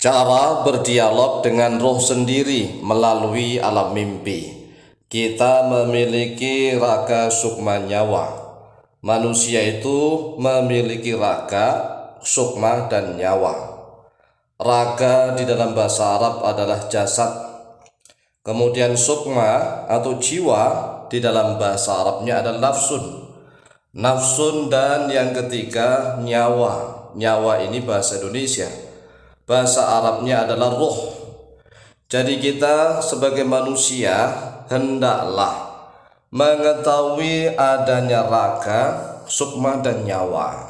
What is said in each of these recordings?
Cara berdialog dengan roh sendiri melalui alam mimpi. Kita memiliki raga sukma nyawa. Manusia itu memiliki raga, sukma, dan nyawa. Raga di dalam bahasa Arab adalah jasad. Kemudian sukma atau jiwa di dalam bahasa Arabnya adalah nafsun. Nafsun, dan yang ketiga nyawa. Nyawa ini bahasa Indonesia. Bahasa Arabnya adalah ruh. Jadi kita sebagai manusia hendaklah mengetahui adanya raga, sukma, dan nyawa,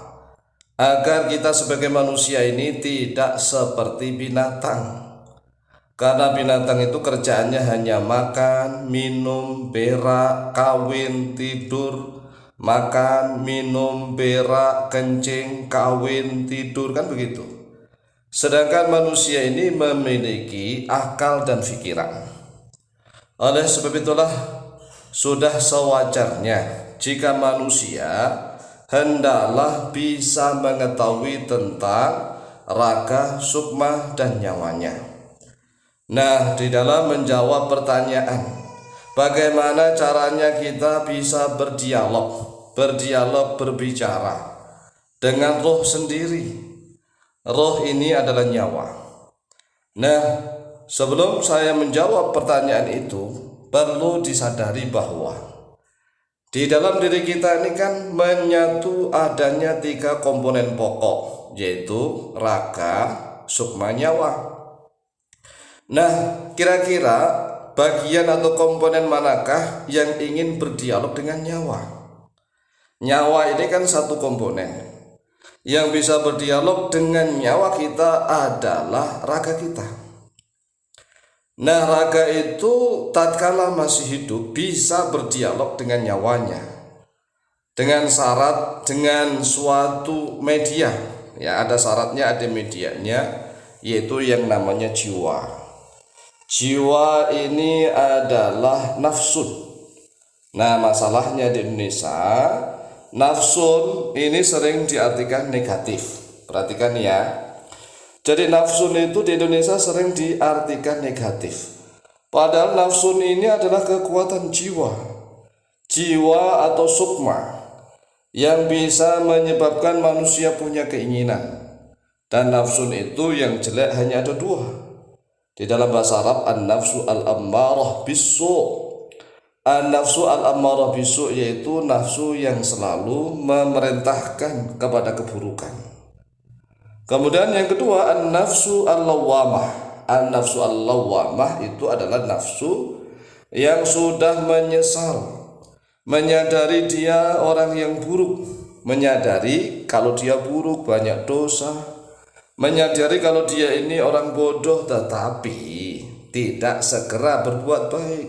agar kita sebagai manusia ini tidak seperti binatang. Karena binatang itu kerjaannya hanya makan, minum, berak, kawin, tidur. Makan, minum, berak, kencing, kawin, tidur, kan begitu. Sedangkan manusia ini memiliki akal dan pikiran. Oleh sebab itulah sudah sewajarnya jika manusia hendaklah bisa mengetahui tentang raga, sukma, dan nyawanya. Nah, di dalam menjawab pertanyaan bagaimana caranya kita bisa berdialog, berbicara dengan roh sendiri. Roh ini adalah nyawa. Nah, sebelum saya menjawab pertanyaan itu, perlu disadari bahwa di dalam diri kita ini kan menyatu adanya 3 komponen pokok, yaitu raga, sukma, nyawa. Nah, kira-kira bagian atau komponen manakah yang ingin berdialog dengan nyawa? Nyawa ini kan satu komponen. Yang bisa berdialog dengan nyawa kita adalah raga kita. Nah, raga itu tatkala masih hidup bisa berdialog dengan nyawanya dengan syarat, dengan suatu media. Ya, ada syaratnya, ada medianya, yaitu yang namanya jiwa. Jiwa ini adalah nafsun. Nah, masalahnya di Indonesia, nafsun ini sering diartikan negatif. Perhatikan ya. Jadi nafsun itu di Indonesia sering diartikan negatif. Padahal nafsun ini adalah kekuatan jiwa. Jiwa atau sukma yang bisa menyebabkan manusia punya keinginan. Dan nafsun itu yang jelek hanya ada 2. Di dalam bahasa Arab, an-nafsu al-ammarah bisu'. An-nafsu al-ammarah bisu' yaitu nafsu yang selalu memerintahkan kepada keburukan. Kemudian yang kedua, an-nafsu al-lawwamah. An-nafsu al-lawwamah itu adalah nafsu yang sudah menyesal, menyadari dia orang yang buruk, menyadari kalau dia buruk, banyak dosa, menyadari kalau dia ini orang bodoh, tetapi tidak segera berbuat baik,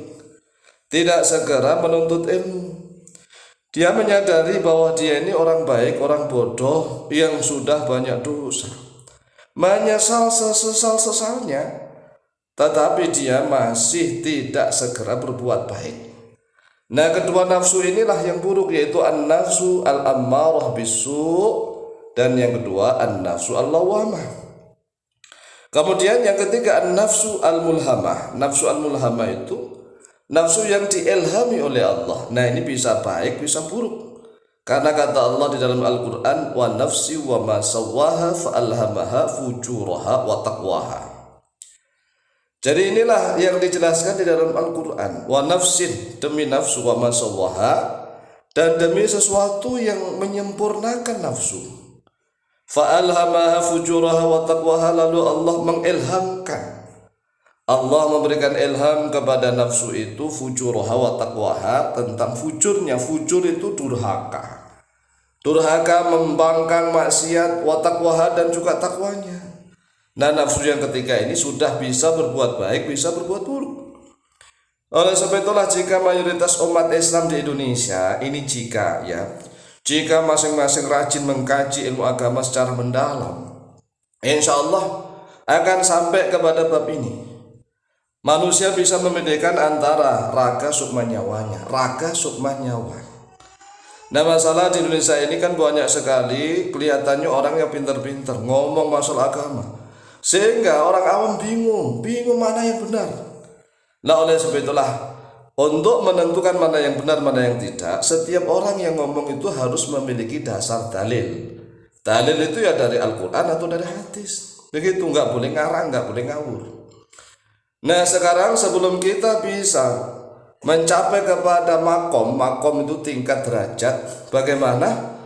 tidak segera menuntut ilmu. Dia menyadari bahwa dia ini orang baik, orang bodoh yang sudah banyak dosa, menyesal sesesal-sesalnya, tetapi dia masih tidak segera berbuat baik. Nah, kedua nafsu inilah yang buruk, yaitu an-nafsu al-ammarah bisu', dan yang kedua an-nafsu al-lawwamah. Kemudian yang ketiga an-nafsu al-mulhamah. Nafsu al-mulhamah itu nafsu yang diilhami oleh Allah. Nah, ini bisa baik, bisa buruk. Karena kata Allah di dalam Al-Quran, wa nafsi wa ma sawwaha fa'alhamaha fujuraha wa taqwaha. Jadi inilah yang dijelaskan di dalam Al-Quran. Wa nafsin, demi nafsu, wa ma sawwaha, dan demi sesuatu yang menyempurnakan nafsu. Fa'alhamaha fujuraha wa taqwaha, lalu Allah mengilhamkan. Allah memberikan ilham kepada nafsu itu fujuraha wa taqwaha, tentang fujurnya. Fujur itu durhaka. Durhaka, membangkang maksiat, wa taqwaha, dan juga takwanya. Nah, nafsu yang ketiga ini sudah bisa berbuat baik, bisa berbuat buruk. Oleh sebab itulah jika mayoritas umat Islam di Indonesia ini jika masing-masing rajin mengkaji ilmu agama secara mendalam, insya Allah akan sampai kepada bab ini. Manusia bisa membedakan antara raga, sukma, nyawanya. Raga, sukma, nyawa. Nah, masalah di Indonesia ini kan banyak sekali kelihatannya orang yang pintar-pintar ngomong masalah agama. Sehingga orang awam bingung mana yang benar. Nah, oleh sebab itulah untuk menentukan mana yang benar mana yang tidak, setiap orang yang ngomong itu harus memiliki dasar dalil. Dalil itu ya dari Al-Quran atau dari hadis. Begitu, nggak boleh ngarang, nggak boleh ngawur. Nah, sekarang sebelum kita bisa mencapai kepada makom itu tingkat derajat, bagaimana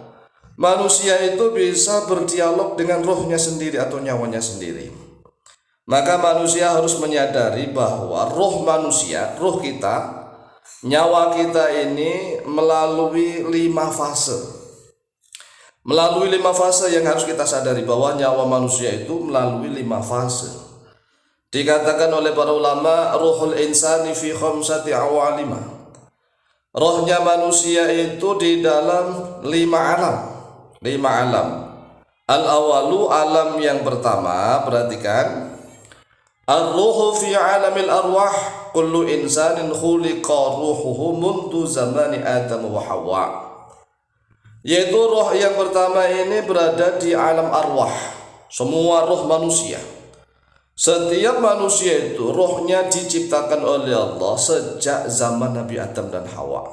manusia itu bisa berdialog dengan rohnya sendiri atau nyawanya sendiri. Maka manusia harus menyadari bahwa roh manusia, roh kita, nyawa kita ini melalui 5 fase. Melalui 5 fase yang harus kita sadari bahwa nyawa manusia itu melalui 5 fase. Dikatakan oleh para ulama, ruhul insani fi khamsati awalima. Rohnya manusia itu di dalam 5 alam. 5 alam. Al-awalu, alam yang pertama, perhatikan. Ar-ruhu fi alamil arwah, kullu insanin khuliqa ruhuhu mundu zamani Adam wa Hawa. Yaitu roh yang pertama ini berada di alam arwah, semua roh manusia. Setiap manusia itu rohnya diciptakan oleh Allah sejak zaman Nabi Adam dan Hawa.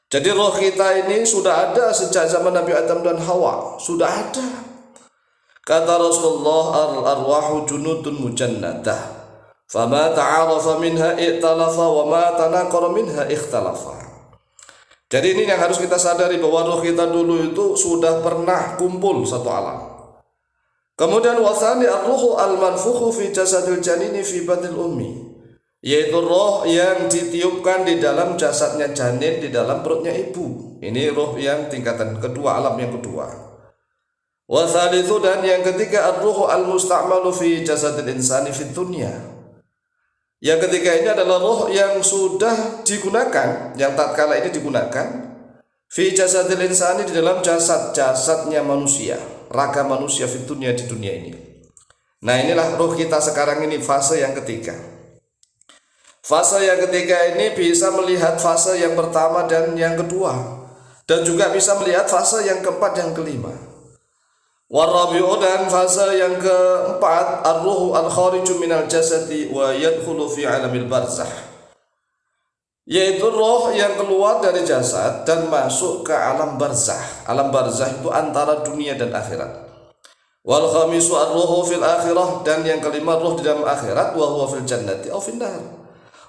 Jadi roh kita ini sudah ada sejak zaman Nabi Adam dan Hawa, sudah ada. Kata Rasulullah, al-arwahu junudun mujannadah, fama ta'arafa minha ikhtalafa wa ma tanaqara minha ikhtalafa. Jadi ini yang harus kita sadari bahwa roh kita dulu itu sudah pernah kumpul satu alam. Kemudian wasani ar-ruhu al-manfukhu fi jasadil janini fi batil ummi, yaitu roh yang ditiupkan di dalam jasadnya janin di dalam perutnya ibu. Ini roh yang tingkatan kedua, alam yang kedua. Wasalithu, dan yang ketiga ar-ruhu al-musta'malu fi jasadil insani fi dunya. Yang ketiga ini adalah roh yang sudah digunakan, yang tatkala ini digunakan fi jasadil insani, di dalam jasadnya manusia, raga manusia fi dunya, di dunia ini. Nah, inilah roh kita sekarang ini, fase yang ketiga. Fase yang ketiga ini bisa melihat fase yang pertama dan yang kedua, dan juga bisa melihat fase yang keempat dan kelima. Warabi'u, dan fase yang keempat, ar-ruhu al-khariju minal jasadi wa yadkhulu fi alamil barzah, yaitu roh yang keluar dari jasad dan masuk ke alam barzah. Alam barzah itu antara dunia dan akhirat. Wal khamisu ar-ruhu fil akhirah, dan yang kelima roh di dalam akhirat, wa huwa fil jannati aw fin nar.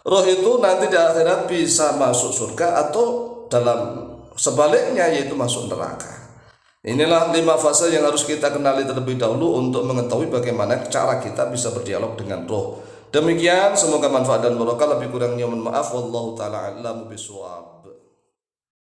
Roh itu nanti di akhirat bisa masuk surga atau dalam sebaliknya, yaitu masuk neraka. Inilah 5 fase yang harus kita kenali terlebih dahulu untuk mengetahui bagaimana cara kita bisa berdialog dengan roh. Demikian, semoga manfaat dan barokah. Lebih kurangnya mohon maaf. Wallahu ta'ala a'lamu bishawab.